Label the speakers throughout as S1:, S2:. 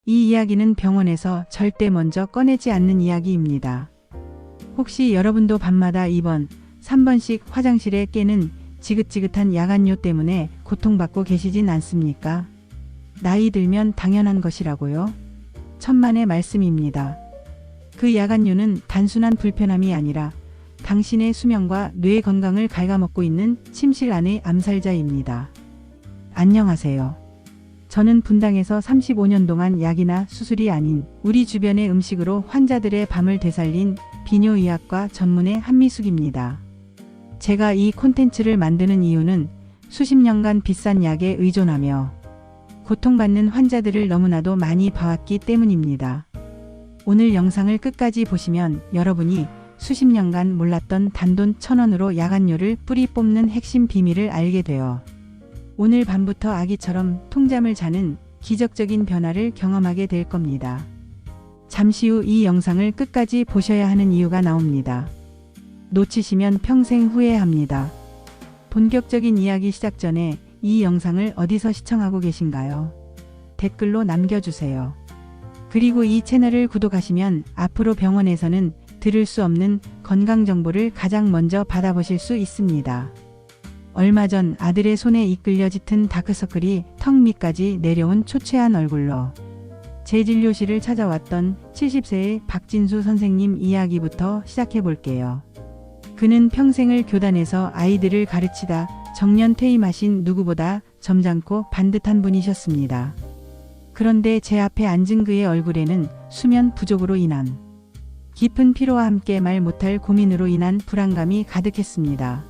S1: 이 이야기는 병원에서 절대 먼저 꺼내지 않는 이야기입니다. 혹시 여러분도 밤마다 2번, 3번씩 화장실에 깨는 지긋지긋한 야간뇨 때문에 고통받고 계시진 않습니까? 나이 들면 당연한 것이라고요? 천만의 말씀입니다. 그 야간뇨는 단순한 불편함이 아니라 당신의 수면과 뇌 건강을 갉아먹고 있는 침실 안의 암살자입니다. 안녕하세요. 저는 분당에서 35년 동안 약이나 수술이 아닌 우리 주변의 음식으로 환자들의 밤을 되살린 비뇨의학과 전문의 한미숙입니다. 제가 이 콘텐츠를 만드는 이유는 수십 년간 비싼 약에 의존하며 고통받는 환자들을 너무나도 많이 봐왔기 때문입니다. 오늘 영상을 끝까지 보시면 여러분이 수십 년간 몰랐던 단돈 1,000원으로 야간뇨를 뿌리 뽑는 핵심 비밀을 알게 되어 오늘 밤부터 아기처럼 통잠을 자는 기적적인 변화를 경험하게 될 겁니다. 잠시 후 이 영상을 끝까지 보셔야 하는 이유가 나옵니다. 놓치시면 평생 후회합니다. 본격적인 이야기 시작 전에 이 영상을 어디서 시청하고 계신가요? 댓글로 남겨주세요. 그리고 이 채널을 구독하시면 앞으로 병원에서는 들을 수 없는 건강 정보를 가장 먼저 받아보실 수 있습니다. 얼마 전 아들의 손에 이끌려 짙은 다크서클이 턱 밑까지 내려온 초췌한 얼굴로 제 진료실을 찾아왔던 70세의 박진수 선생님 이야기부터 시작해 볼게요. 그는 평생을 교단에서 아이들을 가르치다 정년 퇴임하신 누구보다 점잖고 반듯한 분이셨습니다. 그런데 제 앞에 앉은 그의 얼굴에는 수면 부족으로 인한 깊은 피로와 함께 말 못할 고민으로 인한 불안감이 가득했습니다.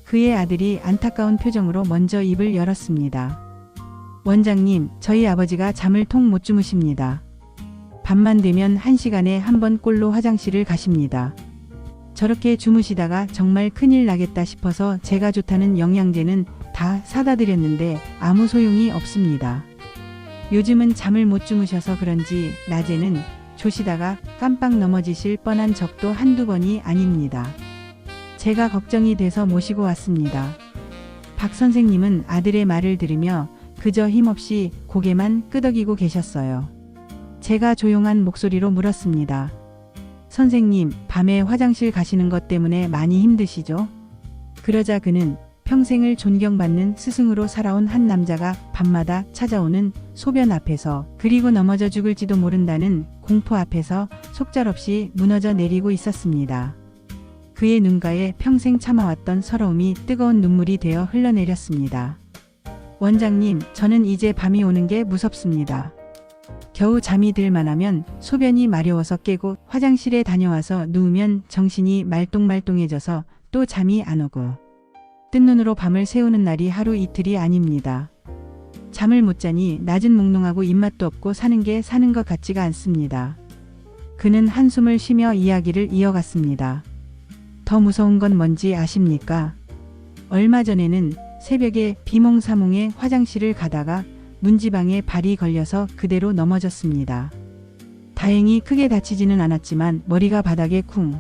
S1: 그의 아들이 안타까운 표정으로 먼저 입을 열었습니다. 원장님, 저희 아버지가 잠을 통 못 주무십니다. 밤만 되면 1시간에 한 번 꼴로 화장실을 가십니다. 저렇게 주무시다가 정말 큰일 나겠다 싶어서 제가 좋다는 영양제는 다 사다 드렸는데 아무 소용이 없습니다. 요즘은 잠을 못 주무셔서 그런지 낮에는 조시다가 깜빡 넘어지실 뻔한 적도 한두 번이 아닙니다. 제가 걱정이 돼서 모시고 왔습니다. 박 선생님은 아들의 말을 들으며 그저 힘없이 고개만 끄덕이고 계셨어요. 제가 조용한 목소리로 물었습니다. 선생님, 밤에 화장실 가시는 것 때문에 많이 힘드시죠? 그러자 그는 평생을 존경받는 스승으로 살아온 한 남자가 밤마다 찾아오는 소변 앞에서 그리고 넘어져 죽을지도 모른다는 공포 앞에서 속절없이 무너져 내리고 있었습니다. 그의 눈가에 평생 참아왔던 서러움이 뜨거운 눈물이 되어 흘러내렸습니다. 원장님, 저는 이제 밤이 오는 게 무섭습니다. 겨우 잠이 들 만하면 소변이 마려워서 깨고 화장실에 다녀와서 누우면 정신이 말똥말똥해져서 또 잠이 안 오고 뜬 눈으로 밤을 새우는 날이 하루 이틀이 아닙니다. 잠을 못 자니 낮은 몽롱하고 입맛도 없고 사는 게 사는 것 같지가 않습니다. 그는 한숨을 쉬며 이야기를 이어갔습니다. 더 무서운 건 뭔지 아십니까? 얼마 전에는 새벽에 비몽사몽에 화장실을 가다가 문지방에 발이 걸려서 그대로 넘어졌습니다. 다행히 크게 다치지는 않았지만 머리가 바닥에 쿵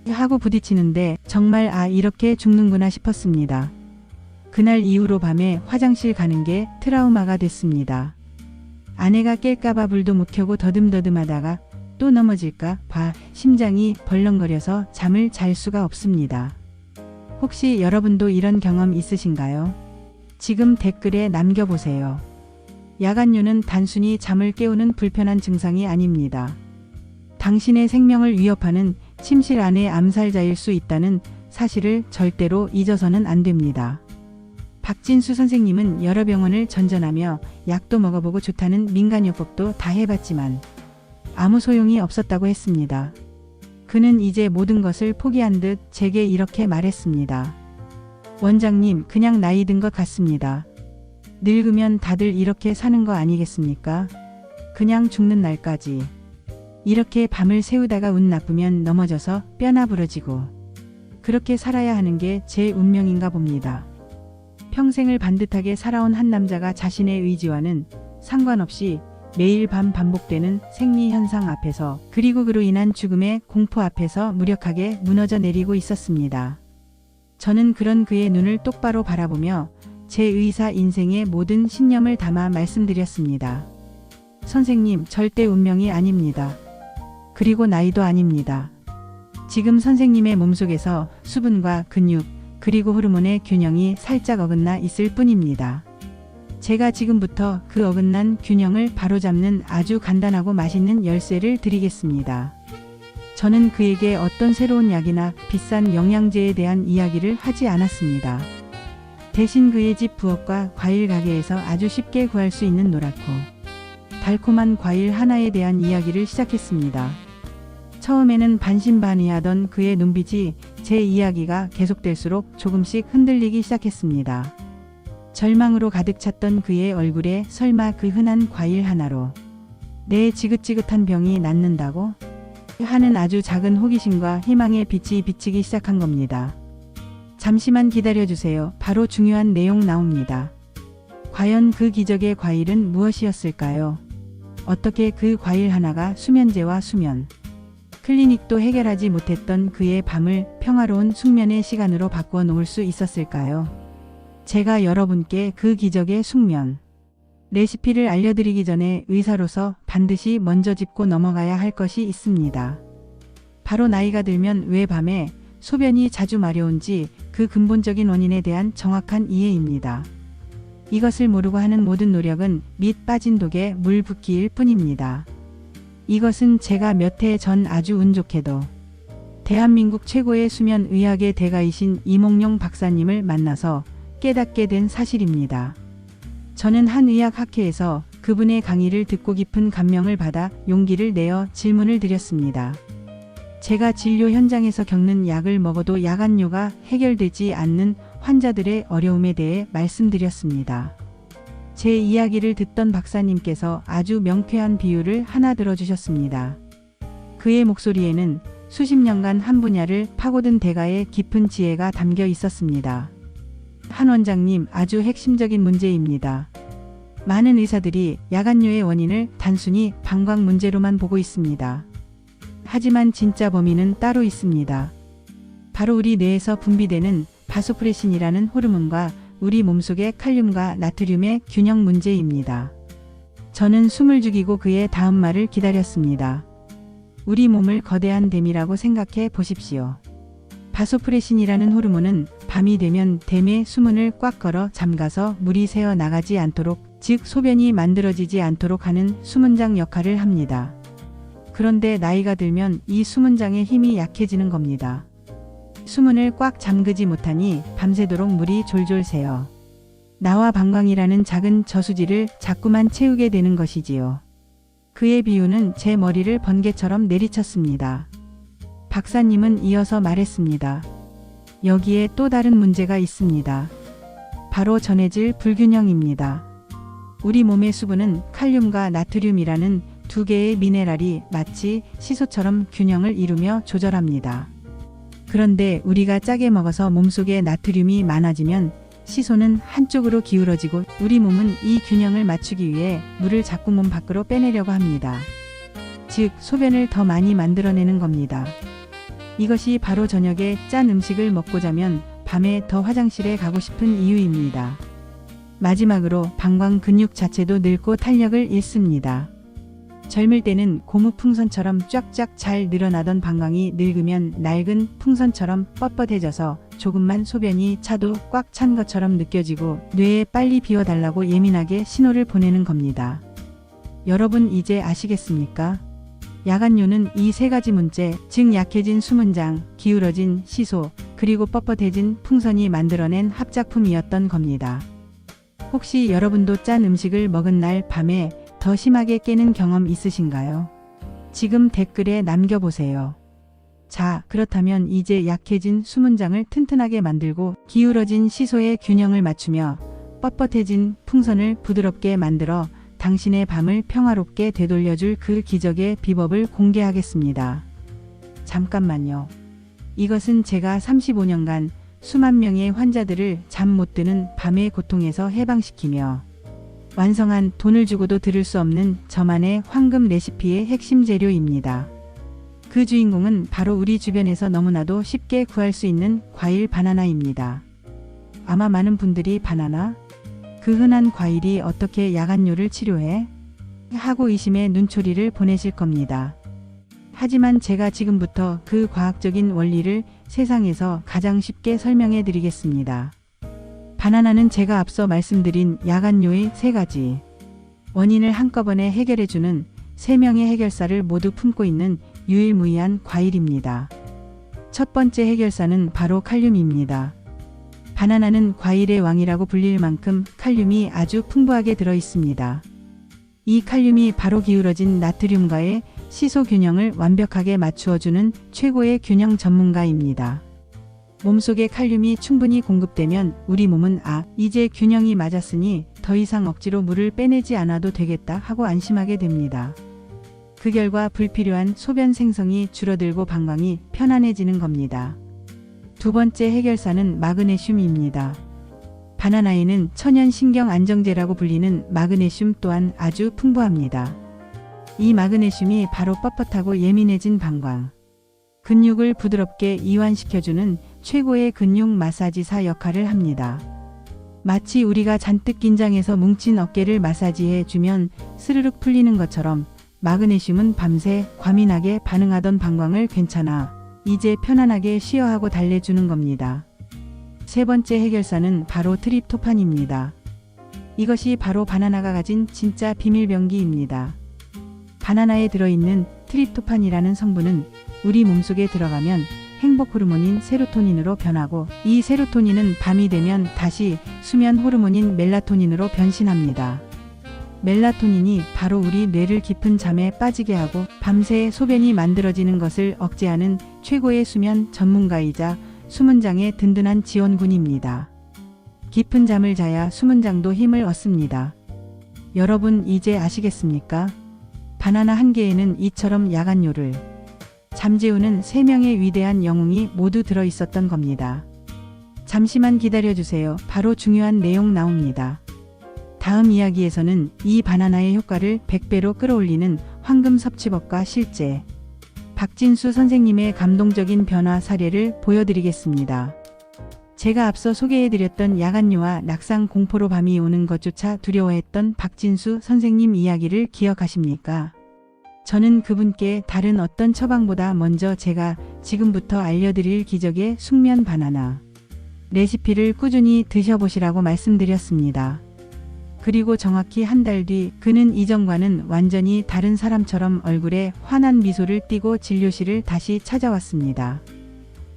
S1: 하고 부딪히는데 정말 이렇게 죽는구나 싶었습니다. 그날 이후로 밤에 화장실 가는 게 트라우마가 됐습니다. 아내가 깰까봐 불도 못 켜고 더듬더듬하다가 또 넘어질까 봐 심장이 벌렁거려서 잠을 잘 수가 없습니다. 혹시 여러분도 이런 경험 있으신가요? 지금 댓글에 남겨보세요. 야간뇨는 단순히 잠을 깨우는 불편한 증상이 아닙니다. 당신의 생명을 위협하는 침실 안의 암살자일 수 있다는 사실을 절대로 잊어서는 안 됩니다. 박진수 선생님은 여러 병원을 전전하며 약도 먹어보고 좋다는 민간요법도 다 해봤지만 아무 소용이 없었다고 했습니다. 그는 이제 모든 것을 포기한 듯 제게 이렇게 말했습니다. 원장님, 그냥 나이 든 것 같습니다. 늙으면 다들 이렇게 사는 거 아니겠습니까? 그냥 죽는 날까지. 이렇게 밤을 새우다가 운 나쁘면 넘어져서 뼈나 부러지고 그렇게 살아야 하는 게 제 운명인가 봅니다. 평생을 반듯하게 살아온 한 남자가 자신의 의지와는 상관없이 매일 밤 반복되는 생리 현상 앞에서 그리고 그로 인한 죽음의 공포 앞에서 무력하게 무너져 내리고 있었습니다. 저는 그런 그의 눈을 똑바로 바라보며 제 의사 인생의 모든 신념을 담아 말씀드렸습니다. 선생님, 절대 운명이 아닙니다. 그리고 나이도 아닙니다. 지금 선생님의 몸속에서 수분과 근육, 그리고 호르몬의 균형이 살짝 어긋나 있을 뿐입니다. 제가 지금부터 그 어긋난 균형을 바로잡는 아주 간단하고 맛있는 열쇠를 드리겠습니다. 저는 그에게 어떤 새로운 약이나 비싼 영양제에 대한 이야기를 하지 않았습니다. 대신 그의 집 부엌과 과일 가게에서 아주 쉽게 구할 수 있는 노랗고 달콤한 과일 하나에 대한 이야기를 시작했습니다. 처음에는 반신반의하던 그의 눈빛이 제 이야기가 계속될수록 조금씩 흔들리기 시작했습니다. 절망으로 가득 찼던 그의 얼굴에 설마 그 흔한 과일 하나로 내 지긋지긋한 병이 낫는다고? 하는 아주 작은 호기심과 희망의 빛이 비치기 시작한 겁니다. 잠시만 기다려주세요. 바로 중요한 내용 나옵니다. 과연 그 기적의 과일은 무엇이었을까요? 어떻게 그 과일 하나가 수면제와 수면, 클리닉도 해결하지 못했던 그의 밤을 평화로운 숙면의 시간으로 바꾸어 놓을 수 있었을까요? 제가 여러분께 그 기적의 숙면 레시피를 알려드리기 전에 의사로서 반드시 먼저 짚고 넘어가야 할 것이 있습니다. 바로 나이가 들면 왜 밤에 소변이 자주 마려운지 그 근본적인 원인에 대한 정확한 이해입니다. 이것을 모르고 하는 모든 노력은 밑 빠진 독에 물 붓기일 뿐입니다. 이것은 제가 몇 해 전 아주 운 좋게도 대한민국 최고의 수면 의학의 대가이신 이몽룡 박사님을 만나서 깨닫게 된 사실입니다. 저는 한 의학학회에서 그분의 강의를 듣고 깊은 감명을 받아 용기를 내어 질문을 드렸습니다. 제가 진료 현장에서 겪는 약을 먹어도 야간뇨가 해결되지 않는 환자들의 어려움에 대해 말씀드렸습니다. 제 이야기를 듣던 박사님께서 아주 명쾌한 비유를 하나 들어주셨습니다. 그의 목소리에는 수십 년간 한 분야를 파고든 대가의 깊은 지혜가 담겨 있었습니다. 한 원장님, 아주 핵심적인 문제입니다. 많은 의사들이 야간뇨의 원인을 단순히 방광 문제로만 보고 있습니다. 하지만 진짜 범인은 따로 있습니다. 바로 우리 뇌에서 분비되는 바소프레신이라는 호르몬과 우리 몸속의 칼륨과 나트륨의 균형 문제입니다. 저는 숨을 죽이고 그의 다음 말을 기다렸습니다. 우리 몸을 거대한 댐이라고 생각해 보십시오. 바소프레신이라는 호르몬은 밤이 되면 댐의 수문을 꽉 걸어 잠가서 물이 새어 나가지 않도록, 즉 소변이 만들어지지 않도록 하는 수문장 역할을 합니다. 그런데 나이가 들면 이 수문장의 힘이 약해지는 겁니다. 수문을 꽉 잠그지 못하니 밤새도록 물이 졸졸 새어 나와 방광이라는 작은 저수지를 자꾸만 채우게 되는 것이지요. 그의 비유는 제 머리를 번개처럼 내리쳤습니다. 박사님은 이어서 말했습니다. 여기에 또 다른 문제가 있습니다. 바로 전해질 불균형입니다. 우리 몸의 수분은 칼륨과 나트륨이라는 두 개의 미네랄이 마치 시소처럼 균형을 이루며 조절합니다. 그런데 우리가 짜게 먹어서 몸속에 나트륨이 많아지면 시소는 한쪽으로 기울어지고 우리 몸은 이 균형을 맞추기 위해 물을 자꾸 몸 밖으로 빼내려고 합니다. 즉, 소변을 더 많이 만들어내는 겁니다. 이것이 바로 저녁에 짠 음식을 먹고 자면 밤에 더 화장실에 가고 싶은 이유입니다. 마지막으로 방광 근육 자체도 늙고 탄력을 잃습니다. 젊을 때는 고무 풍선처럼 쫙쫙 잘 늘어나던 방광이 늙으면 낡은 풍선처럼 뻣뻣해져서 조금만 소변이 차도 꽉 찬 것처럼 느껴지고 뇌에 빨리 비워달라고 예민하게 신호를 보내는 겁니다. 여러분 이제 아시겠습니까? 야간뇨는 이 세 가지 문제, 즉 약해진 수문장, 기울어진 시소, 그리고 뻣뻣해진 풍선이 만들어낸 합작품이었던 겁니다. 혹시 여러분도 짠 음식을 먹은 날 밤에 더 심하게 깨는 경험 있으신가요? 지금 댓글에 남겨보세요. 자, 그렇다면 이제 약해진 수문장을 튼튼하게 만들고 기울어진 시소의 균형을 맞추며 뻣뻣해진 풍선을 부드럽게 만들어 당신의 밤을 평화롭게 되돌려줄 그 기적의 비법을 공개하겠습니다. 잠깐만요. 이것은 제가 35년간 수만 명의 환자들을 잠 못 드는 밤의 고통에서 해방시키며 완성한 돈을 주고도 들을 수 없는 저만의 황금 레시피의 핵심 재료입니다. 그 주인공은 바로 우리 주변에서 너무나도 쉽게 구할 수 있는 과일 바나나입니다. 아마 많은 분들이 바나나? 그 흔한 과일이 어떻게 야간뇨를 치료해? 하고 의심의 눈초리를 보내실 겁니다. 하지만 제가 지금부터 그 과학적인 원리를 세상에서 가장 쉽게 설명해 드리겠습니다. 바나나는 제가 앞서 말씀드린 야간요의 3가지 원인을 한꺼번에 해결해주는 3명의 해결사를 모두 품고 있는 유일무이한 과일입니다. 첫 번째 해결사는 바로 칼륨입니다. 바나나는 과일의 왕이라고 불릴 만큼 칼륨이 아주 풍부하게 들어 있습니다. 이 칼륨이 바로 기울어진 나트륨과의 시소 균형을 완벽하게 맞추어주는 최고의 균형 전문가입니다. 몸속에 칼륨이 충분히 공급되면 우리 몸은 이제 균형이 맞았으니 더 이상 억지로 물을 빼내지 않아도 되겠다 하고 안심하게 됩니다. 그 결과 불필요한 소변 생성이 줄어들고 방광이 편안해지는 겁니다. 두 번째 해결사는 마그네슘입니다. 바나나에는 천연 신경 안정제라고 불리는 마그네슘 또한 아주 풍부합니다. 이 마그네슘이 바로 뻣뻣하고 예민해진 방광, 근육을 부드럽게 이완시켜주는 최고의 근육 마사지사 역할을 합니다. 마치 우리가 잔뜩 긴장해서 뭉친 어깨를 마사지해 주면 스르륵 풀리는 것처럼 마그네슘은 밤새 과민하게 반응하던 방광을 괜찮아, 이제 편안하게 쉬어 하고 달래주는 겁니다. 세 번째 해결사는 바로 트립토판입니다. 이것이 바로 바나나가 가진 진짜 비밀병기입니다. 바나나에 들어있는 트립토판이라는 성분은 우리 몸속에 들어가면 행복 호르몬인 세로토닌으로 변하고, 이 세로토닌은 밤이 되면 다시 수면 호르몬인 멜라토닌으로 변신합니다. 멜라토닌이 바로 우리 뇌를 깊은 잠에 빠지게 하고 밤새 소변이 만들어지는 것을 억제하는 최고의 수면 전문가이자 수문장의 든든한 지원군입니다. 깊은 잠을 자야 수문장도 힘을 얻습니다. 여러분 이제 아시겠습니까? 바나나 한 개에는 이처럼 야간요를 잠재우는 3명의 위대한 영웅이 모두 들어 있었던 겁니다. 잠시만 기다려주세요. 바로 중요한 내용 나옵니다. 다음 이야기에서는 이 바나나의 효과를 100배로 끌어올리는 황금 섭취법과 실제 박진수 선생님의 감동적인 변화 사례를 보여드리겠습니다. 제가 앞서 소개해드렸던 야간요와 낙상 공포로 밤이 오는 것조차 두려워했던 박진수 선생님 이야기를 기억하십니까? 저는 그분께 다른 어떤 처방보다 먼저 제가 지금부터 알려드릴 기적의 숙면 바나나 레시피를 꾸준히 드셔보시라고 말씀드렸습니다. 그리고 정확히 한 달 뒤 그는 이전과는 완전히 다른 사람처럼 얼굴에 환한 미소를 띠고 진료실을 다시 찾아왔습니다.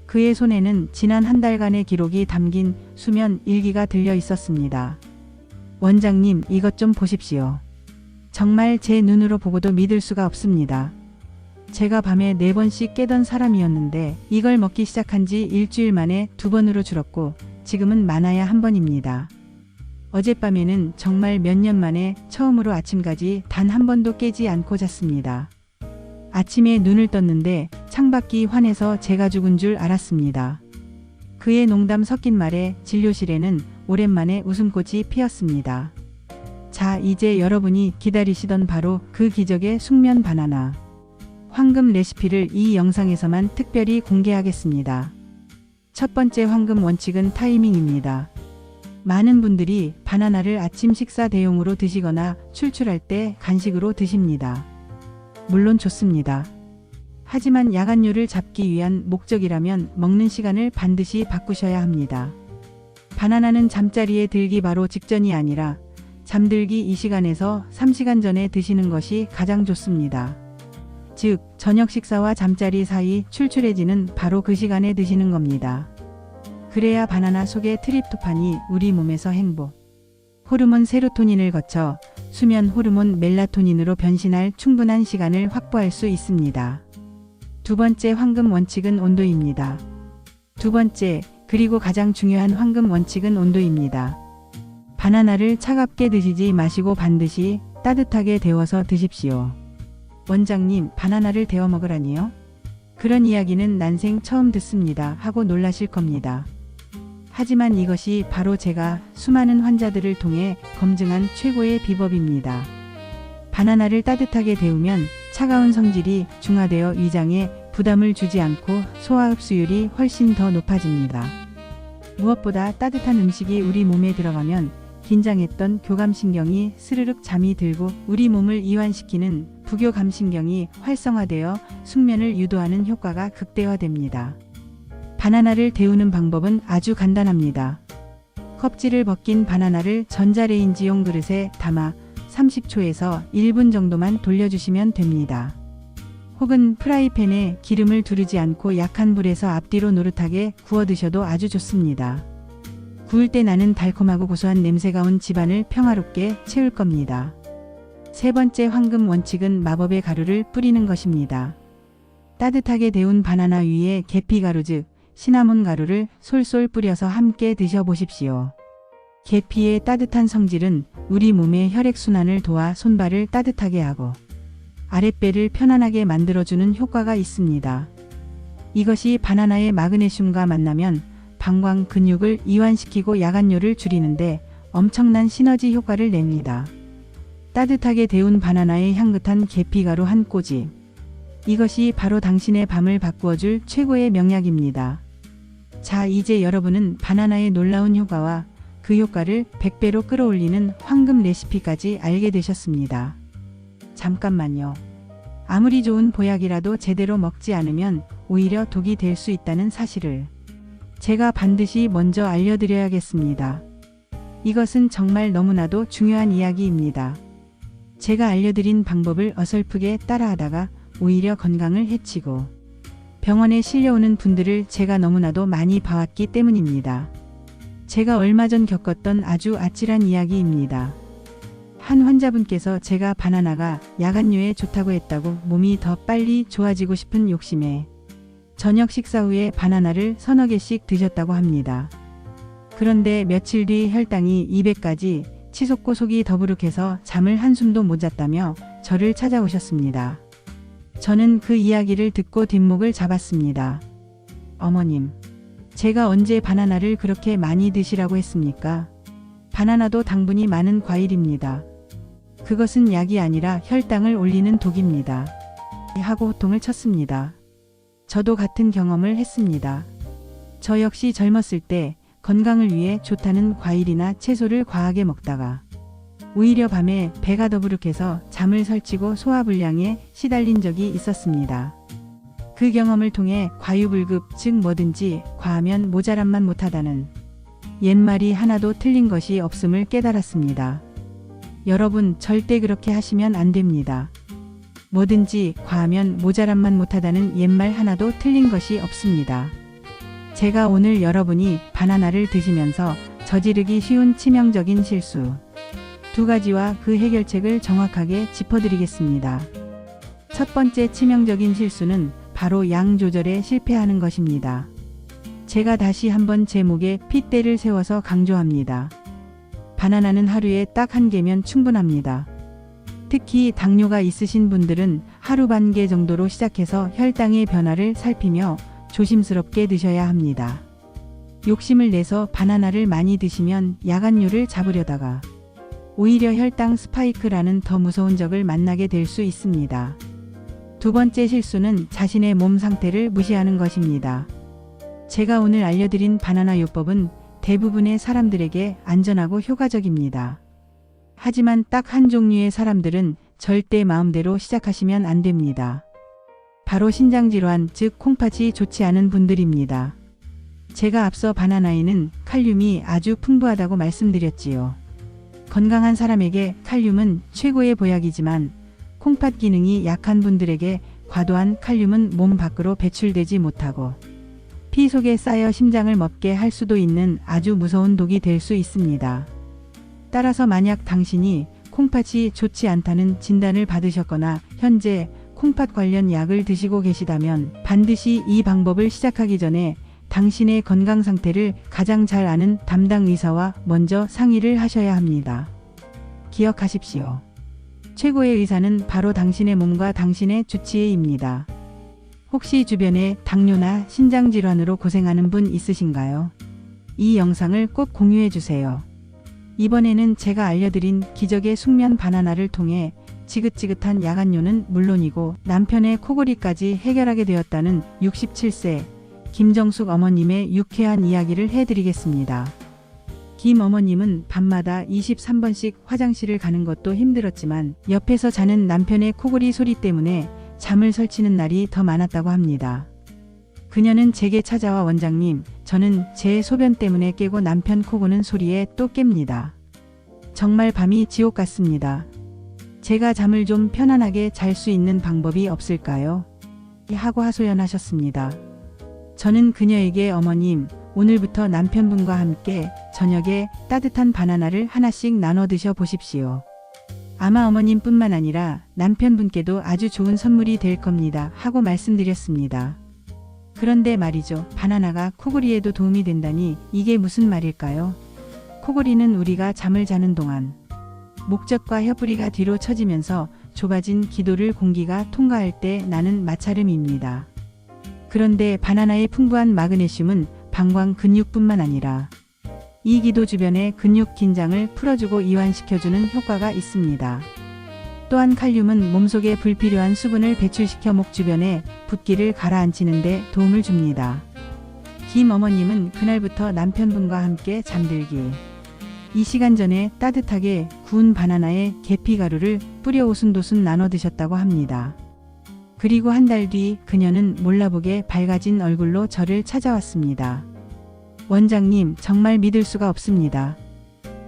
S1: 그의 손에는 지난 한 달간의 기록이 담긴 수면 일기가 들려 있었습니다. 원장님, 이것 좀 보십시오. 정말 제 눈으로 보고도 믿을 수가 없습니다. 제가 밤에 4번씩 깨던 사람이었는데 이걸 먹기 시작한 지 일주일 만에 2번으로 줄었고 지금은 많아야 1번입니다. 어젯밤에는 정말 몇 년 만에 처음으로 아침까지 단 1번도 깨지 않고 잤습니다. 아침에 눈을 떴는데 창밖이 환해서 제가 죽은 줄 알았습니다. 그의 농담 섞인 말에 진료실에는 오랜만에 웃음꽃이 피었습니다. 자, 이제 여러분이 기다리시던 바로 그 기적의 숙면 바나나 황금 레시피를 이 영상에서만 특별히 공개하겠습니다. 첫 번째 황금 원칙은 타이밍입니다. 많은 분들이 바나나를 아침 식사 대용으로 드시거나 출출할 때 간식으로 드십니다. 물론 좋습니다. 하지만 야간요를 잡기 위한 목적이라면 먹는 시간을 반드시 바꾸셔야 합니다. 바나나는 잠자리에 들기 바로 직전이 아니라 잠들기 2시간에서 3시간 전에 드시는 것이 가장 좋습니다. 즉, 저녁 식사와 잠자리 사이 출출해지는 바로 그 시간에 드시는 겁니다. 그래야 바나나 속의 트립토판이 우리 몸에서 행복 호르몬 세로토닌을 거쳐 수면 호르몬 멜라토닌으로 변신할 충분한 시간을 확보할 수 있습니다. 두 번째 황금 원칙은 온도입니다. 두 번째, 그리고 가장 중요한 황금 원칙은 온도입니다. 바나나를 차갑게 드시지 마시고 반드시 따뜻하게 데워서 드십시오. 원장님, 바나나를 데워 먹으라니요? 그런 이야기는 난생 처음 듣습니다 하고 놀라실 겁니다. 하지만 이것이 바로 제가 수많은 환자들을 통해 검증한 최고의 비법입니다. 바나나를 따뜻하게 데우면 차가운 성질이 중화되어 위장에 부담을 주지 않고 소화 흡수율이 훨씬 더 높아집니다. 무엇보다 따뜻한 음식이 우리 몸에 들어가면 긴장했던 교감신경이 스르륵 잠이 들고 우리 몸을 이완시키는 부교감신경이 활성화되어 숙면을 유도하는 효과가 극대화됩니다. 바나나를 데우는 방법은 아주 간단합니다. 껍질을 벗긴 바나나를 전자레인지용 그릇에 담아 30초에서 1분 정도만 돌려주시면 됩니다. 혹은 프라이팬에 기름을 두르지 않고 약한 불에서 앞뒤로 노릇하게 구워 드셔도 아주 좋습니다. 구울 때 나는 달콤하고 고소한 냄새가 온 집안을 평화롭게 채울 겁니다. 세 번째 황금 원칙은 마법의 가루를 뿌리는 것입니다. 따뜻하게 데운 바나나 위에 계피가루 즉 시나몬 가루를 솔솔 뿌려서 함께 드셔보십시오. 계피의 따뜻한 성질은 우리 몸의 혈액순환을 도와 손발을 따뜻하게 하고 아랫배를 편안하게 만들어주는 효과가 있습니다. 이것이 바나나의 마그네슘과 만나면 방광 근육을 이완시키고 야간뇨를 줄이는데 엄청난 시너지 효과를 냅니다. 따뜻하게 데운 바나나의 향긋한 계피가루 한 꼬집. 이것이 바로 당신의 밤을 바꾸어줄 최고의 명약입니다. 자, 이제 여러분은 바나나의 놀라운 효과와 그 효과를 100배로 끌어올리는 황금 레시피까지 알게 되셨습니다. 잠깐만요. 아무리 좋은 보약이라도 제대로 먹지 않으면 오히려 독이 될 수 있다는 사실을 제가 반드시 먼저 알려드려야겠습니다. 이것은 정말 너무나도 중요한 이야기입니다. 제가 알려드린 방법을 어설프게 따라하다가 오히려 건강을 해치고 병원에 실려오는 분들을 제가 너무나도 많이 봐왔기 때문입니다. 제가 얼마 전 겪었던 아주 아찔한 이야기입니다. 한 환자분께서 제가 바나나가 야간뇨에 좋다고 했다고 몸이 더 빨리 좋아지고 싶은 욕심에 저녁 식사 후에 바나나를 서너 개씩 드셨다고 합니다. 그런데 며칠 뒤 혈당이 200까지 치솟고 속이 더부룩해서 잠을 한숨도 못 잤다며 저를 찾아오셨습니다. 저는 그 이야기를 듣고 뒷목을 잡았습니다. 어머님, 제가 언제 바나나를 그렇게 많이 드시라고 했습니까? 바나나도 당분이 많은 과일입니다. 그것은 약이 아니라 혈당을 올리는 독입니다. 하고 호통을 쳤습니다. 저도 같은 경험을 했습니다. 저 역시 젊었을 때 건강을 위해 좋다는 과일이나 채소를 과하게 먹다가 오히려 밤에 배가 더부룩해서 잠을 설치고 소화불량에 시달린 적이 있었습니다. 그 경험을 통해 과유불급 즉 뭐든지 과하면 모자람만 못하다는 옛말이 하나도 틀린 것이 없음을 깨달았습니다. 여러분 절대 그렇게 하시면 안 됩니다. 뭐든지 과하면 모자람만 못하다는 옛말 하나도 틀린 것이 없습니다. 제가 오늘 여러분이 바나나를 드시면서 저지르기 쉬운 치명적인 실수 2가지와 그 해결책을 정확하게 짚어드리겠습니다. 첫 번째 치명적인 실수는 바로 양 조절에 실패하는 것입니다. 제가 다시 한번 제 목에 핏대를 세워서 강조합니다. 바나나는 하루에 딱 1개면 충분합니다. 특히 당뇨가 있으신 분들은 하루 반 개 정도로 시작해서 혈당의 변화를 살피며 조심스럽게 드셔야 합니다. 욕심을 내서 바나나를 많이 드시면 야간뇨를 잡으려다가 오히려 혈당 스파이크라는 더 무서운 적을 만나게 될 수 있습니다. 두 번째 실수는 자신의 몸 상태를 무시하는 것입니다. 제가 오늘 알려드린 바나나 요법은 대부분의 사람들에게 안전하고 효과적입니다. 하지만 딱 한 종류의 사람들은 절대 마음대로 시작하시면 안 됩니다. 바로 신장질환 즉 콩팥이 좋지 않은 분들입니다. 제가 앞서 바나나에는 칼륨이 아주 풍부하다고 말씀드렸지요. 건강한 사람에게 칼륨은 최고의 보약이지만 콩팥 기능이 약한 분들에게 과도한 칼륨은 몸 밖으로 배출되지 못하고 피 속에 쌓여 심장을 멎게 할 수도 있는 아주 무서운 독이 될 수 있습니다. 따라서 만약 당신이 콩팥이 좋지 않다는 진단을 받으셨거나 현재 콩팥 관련 약을 드시고 계시다면 반드시 이 방법을 시작하기 전에 당신의 건강 상태를 가장 잘 아는 담당 의사와 먼저 상의를 하셔야 합니다. 기억하십시오. 최고의 의사는 바로 당신의 몸과 당신의 주치의입니다. 혹시 주변에 당뇨나 신장질환으로 고생하는 분 있으신가요? 이 영상을 꼭 공유해 주세요. 이번에는 제가 알려드린 기적의 숙면 바나나를 통해 지긋지긋한 야간뇨는 물론이고 남편의 코골이까지 해결하게 되었다는 67세 김정숙 어머님의 유쾌한 이야기를 해드리겠습니다. 김 어머님은 밤마다 23번씩 화장실을 가는 것도 힘들었지만 옆에서 자는 남편의 코골이 소리 때문에 잠을 설치는 날이 더 많았다고 합니다. 그녀는 제게 찾아와 원장님, 저는 제 소변 때문에 깨고 남편 코고는 소리에 또 깹니다. 정말 밤이 지옥 같습니다. 제가 잠을 좀 편안하게 잘 수 있는 방법이 없을까요? 하고 하소연하셨습니다. 저는 그녀에게 어머님, 오늘부터 남편분과 함께 저녁에 따뜻한 바나나를 하나씩 나눠 드셔 보십시오. 아마 어머님뿐만 아니라 남편분께도 아주 좋은 선물이 될 겁니다. 하고 말씀드렸습니다. 그런데 말이죠. 바나나가 코골이에도 도움이 된다니 이게 무슨 말일까요? 코골이는 우리가 잠을 자는 동안 목젖과 혀뿌리가 뒤로 처지면서 좁아진 기도를 공기가 통과할 때 나는 마찰음입니다. 그런데 바나나의 풍부한 마그네슘은 방광 근육뿐만 아니라 이 기도 주변의 근육 긴장을 풀어주고 이완시켜주는 효과가 있습니다. 또한 칼륨은 몸속에 불필요한 수분을 배출시켜 목 주변에 붓기를 가라앉히는 데 도움을 줍니다. 김 어머님은 그날부터 남편분과 함께 잠들기 2시간 전에 따뜻하게 구운 바나나에 계피가루를 뿌려 오순도순 나눠 드셨다고 합니다. 그리고 한 달 뒤 그녀는 몰라보게 밝아진 얼굴로 저를 찾아왔습니다. 원장님, 정말 믿을 수가 없습니다.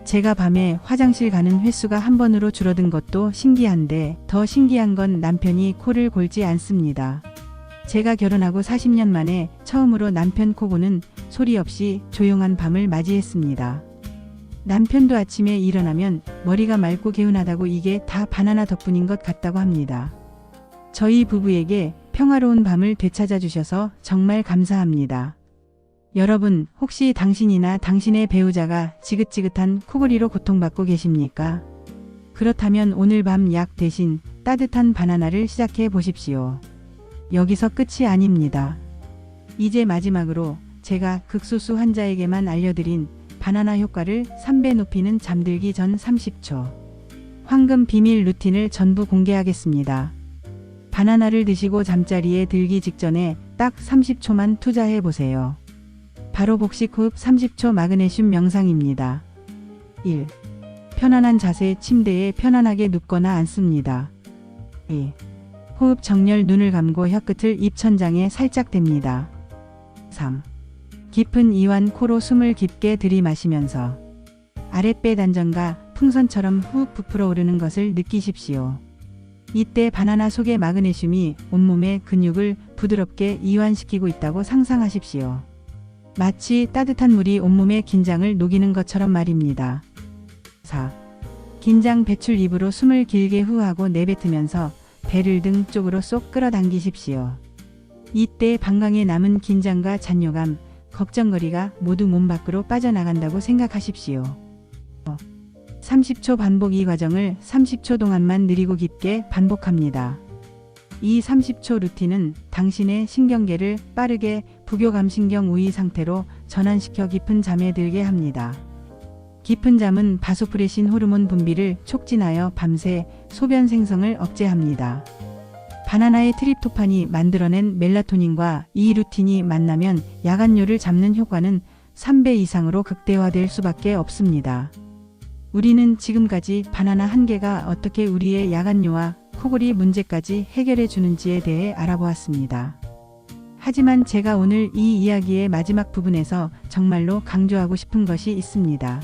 S1: 제가 밤에 화장실 가는 횟수가 한 번으로 줄어든 것도 신기한데 더 신기한 건 남편이 코를 골지 않습니다. 제가 결혼하고 40년 만에 처음으로 남편 코 고는 소리 없이 조용한 밤을 맞이했습니다. 남편도 아침에 일어나면 머리가 맑고 개운하다고 이게 다 바나나 덕분인 것 같다고 합니다. 저희 부부에게 평화로운 밤을 되찾아 주셔서 정말 감사합니다. 여러분, 혹시 당신이나 당신의 배우자가 지긋지긋한 코골이로 고통받고 계십니까? 그렇다면 오늘 밤 약 대신 따뜻한 바나나를 시작해 보십시오. 여기서 끝이 아닙니다. 이제 마지막으로 제가 극소수 환자에게만 알려드린 바나나 효과를 3배 높이는 잠들기 전 30초 황금 비밀 루틴을 전부 공개하겠습니다. 바나나를 드시고 잠자리에 들기 직전에 딱 30초만 투자해 보세요. 바로 복식 호흡 30초 마그네슘 명상입니다. 1. 편안한 자세 침대에 편안하게 눕거나 앉습니다. 2. 호흡 정렬 눈을 감고 혀끝을 입천장에 살짝 댑니다. 3. 깊은 이완 코로 숨을 깊게 들이마시면서 아랫배 단전과 풍선처럼 훅 부풀어 오르는 것을 느끼십시오. 이때 바나나 속의 마그네슘이 온몸의 근육을 부드럽게 이완시키고 있다고 상상하십시오. 마치 따뜻한 물이 온몸의 긴장을 녹이는 것처럼 말입니다. 4. 긴장 배출 입으로 숨을 길게 후하고 내뱉으면서 배를 등 쪽으로 쏙 끌어당기십시오. 이때 방광에 남은 긴장과 잔뇨감, 걱정거리가 모두 몸 밖으로 빠져나간다고 생각하십시오. 30초 반복. 이 과정을 30초 동안만 느리고 깊게 반복합니다. 이 30초 루틴은 당신의 신경계를 빠르게 부교감신경 우위 상태로 전환시켜 깊은 잠에 들게 합니다. 깊은 잠은 바소프레신 호르몬 분비를 촉진하여 밤새 소변 생성을 억제합니다. 바나나의 트립토판이 만들어낸 멜라토닌과 이 루틴이 만나면 야간뇨를 잡는 효과는 3배 이상으로 극대화될 수밖에 없습니다. 우리는 지금까지 바나나 한 개가 어떻게 우리의 야간뇨와 코골이 문제까지 해결해 주는지에 대해 알아보았습니다. 하지만 제가 오늘 이 이야기의 마지막 부분에서 정말로 강조하고 싶은 것이 있습니다.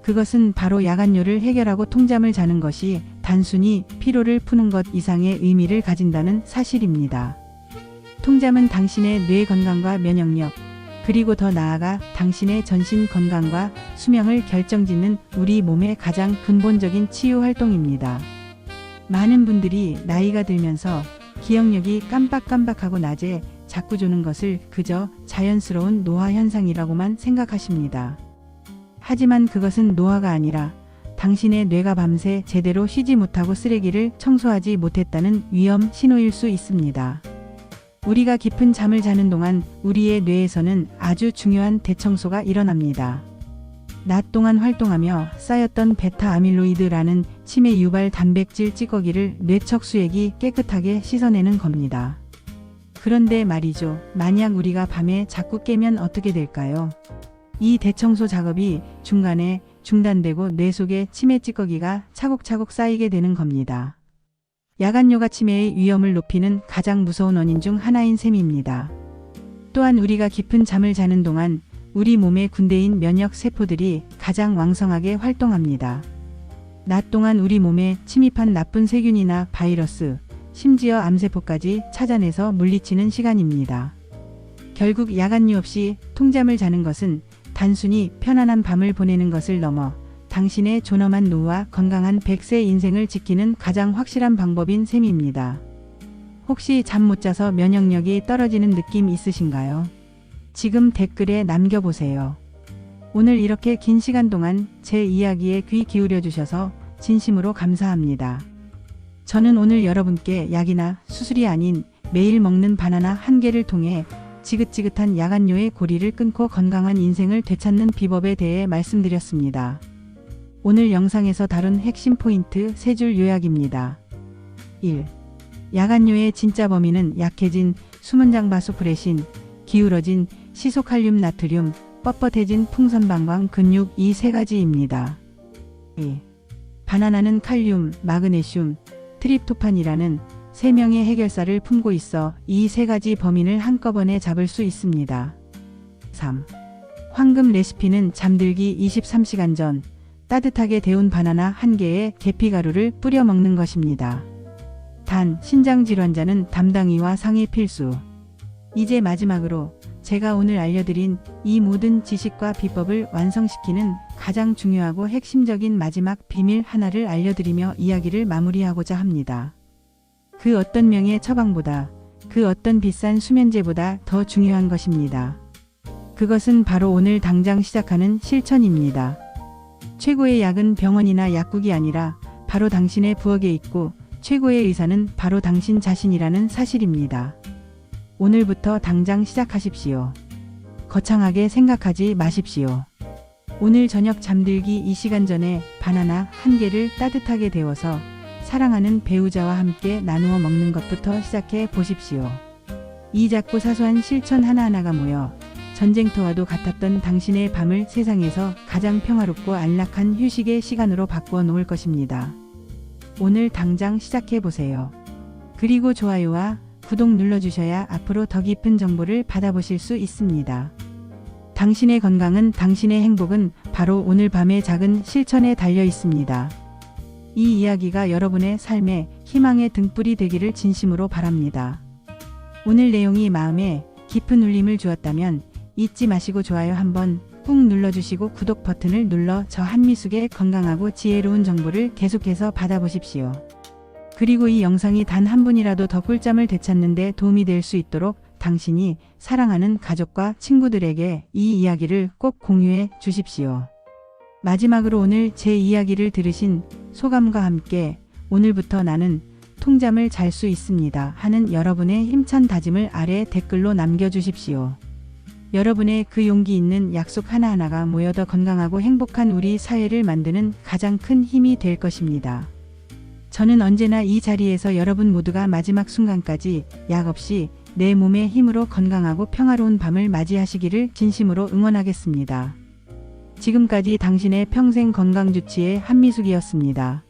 S1: 그것은 바로 야간뇨를 해결하고 통잠을 자는 것이 단순히 피로를 푸는 것 이상의 의미를 가진다는 사실입니다. 통잠은 당신의 뇌 건강과 면역력, 그리고 더 나아가 당신의 전신 건강과 수명을 결정짓는 우리 몸의 가장 근본적인 치유 활동입니다. 많은 분들이 나이가 들면서 기억력이 깜빡깜빡하고 낮에 자꾸 조는 것을 그저 자연스러운 노화 현상이라고만 생각하십니다. 하지만 그것은 노화가 아니라 당신의 뇌가 밤새 제대로 쉬지 못하고 쓰레기를 청소하지 못했다는 위험 신호일 수 있습니다. 우리가 깊은 잠을 자는 동안 우리의 뇌에서는 아주 중요한 대청소가 일어납니다. 낮 동안 활동하며 쌓였던 베타 아밀로이드라는 치매 유발 단백질 찌꺼기를 뇌척 수액이 깨끗하게 씻어내는 겁니다. 그런데 말이죠. 만약 우리가 밤에 자꾸 깨면 어떻게 될까요? 이 대청소 작업이 중간에 중단되고 뇌 속에 치매 찌꺼기가 차곡차곡 쌓이게 되는 겁니다. 야간요가 치매의 위험을 높이는 가장 무서운 원인 중 하나인 셈입니다. 또한 우리가 깊은 잠을 자는 동안 우리 몸의 군대인 면역 세포들이 가장 왕성하게 활동합니다. 낮 동안 우리 몸에 침입한 나쁜 세균이나 바이러스, 심지어 암세포까지 찾아내서 물리치는 시간입니다. 결국 야간유 없이 통잠을 자는 것은 단순히 편안한 밤을 보내는 것을 넘어 당신의 존엄한 노후와 건강한 100세 인생을 지키는 가장 확실한 방법인 셈입니다. 혹시 잠 못 자서 면역력이 떨어지는 느낌 있으신가요? 지금 댓글에 남겨보세요. 오늘 이렇게 긴 시간 동안 제 이야기에 귀 기울여 주셔서 진심으로 감사합니다. 저는 오늘 여러분께 약이나 수술이 아닌 매일 먹는 바나나 한 개를 통해 지긋지긋한 야간요의 고리를 끊고 건강한 인생을 되찾는 비법에 대해 말씀드렸습니다. 오늘 영상에서 다룬 핵심 포인트 3줄 요약입니다. 1. 야간요의 진짜 범인은 약해진 수문장 바소프레신, 기울어진 시소칼륨 나트륨, 뻣뻣해진 풍선방광 근육 이 3가지입니다. 2. 바나나는 칼륨, 마그네슘, 트립토판이라는 3명의 해결사를 품고 있어 이 3가지 범인을 한꺼번에 잡을 수 있습니다. 3. 황금 레시피는 잠들기 23시간 전 따뜻하게 데운 바나나 한 개에 계피가루를 뿌려 먹는 것입니다. 단, 신장질환자는 담당의와 상의 필수. 이제 마지막으로 제가 오늘 알려드린 이 모든 지식과 비법을 완성시키는 가장 중요하고 핵심적인 마지막 비밀 하나를 알려드리며 이야기를 마무리하고자 합니다. 그 어떤 명의 처방보다, 그 어떤 비싼 수면제보다 더 중요한 것입니다. 그것은 바로 오늘 당장 시작하는 실천입니다. 최고의 약은 병원이나 약국이 아니라 바로 당신의 부엌에 있고 최고의 의사는 바로 당신 자신이라는 사실입니다. 오늘부터 당장 시작하십시오. 거창하게 생각하지 마십시오. 오늘 저녁 잠들기 2시간 전에 바나나 한 개를 따뜻하게 데워서 사랑하는 배우자와 함께 나누어 먹는 것부터 시작해 보십시오. 이 작고 사소한 실천 하나하나가 모여 전쟁터와도 같았던 당신의 밤을 세상에서 가장 평화롭고 안락한 휴식의 시간으로 바꾸어 놓을 것입니다. 오늘 당장 시작해 보세요. 그리고 좋아요와 구독 눌러주셔야 앞으로 더 깊은 정보를 받아보실 수 있습니다. 당신의 건강은, 당신의 행복은 바로 오늘 밤의 작은 실천에 달려 있습니다. 이 이야기가 여러분의 삶에 희망의 등불이 되기를 진심으로 바랍니다. 오늘 내용이 마음에 깊은 울림을 주었다면 잊지 마시고 좋아요 한번 꾹 눌러주시고 구독 버튼을 눌러 저 한미숙의 건강하고 지혜로운 정보를 계속해서 받아보십시오. 그리고 이 영상이 단 한 분이라도 더 꿀잠을 되찾는 데 도움이 될 수 있도록 당신이 사랑하는 가족과 친구들에게 이 이야기를 꼭 공유해 주십시오. 마지막으로 오늘 제 이야기를 들으신 소감과 함께 오늘부터 나는 통잠을 잘 수 있습니다 하는 여러분의 힘찬 다짐을 아래 댓글로 남겨주십시오. 여러분의 그 용기 있는 약속 하나하나가 모여 더 건강하고 행복한 우리 사회를 만드는 가장 큰 힘이 될 것입니다. 저는 언제나 이 자리에서 여러분 모두가 마지막 순간까지 약 없이 내 몸의 힘으로 건강하고 평화로운 밤을 맞이하시기를 진심으로 응원하겠습니다. 지금까지 당신의 평생 건강주치의 한미숙이었습니다.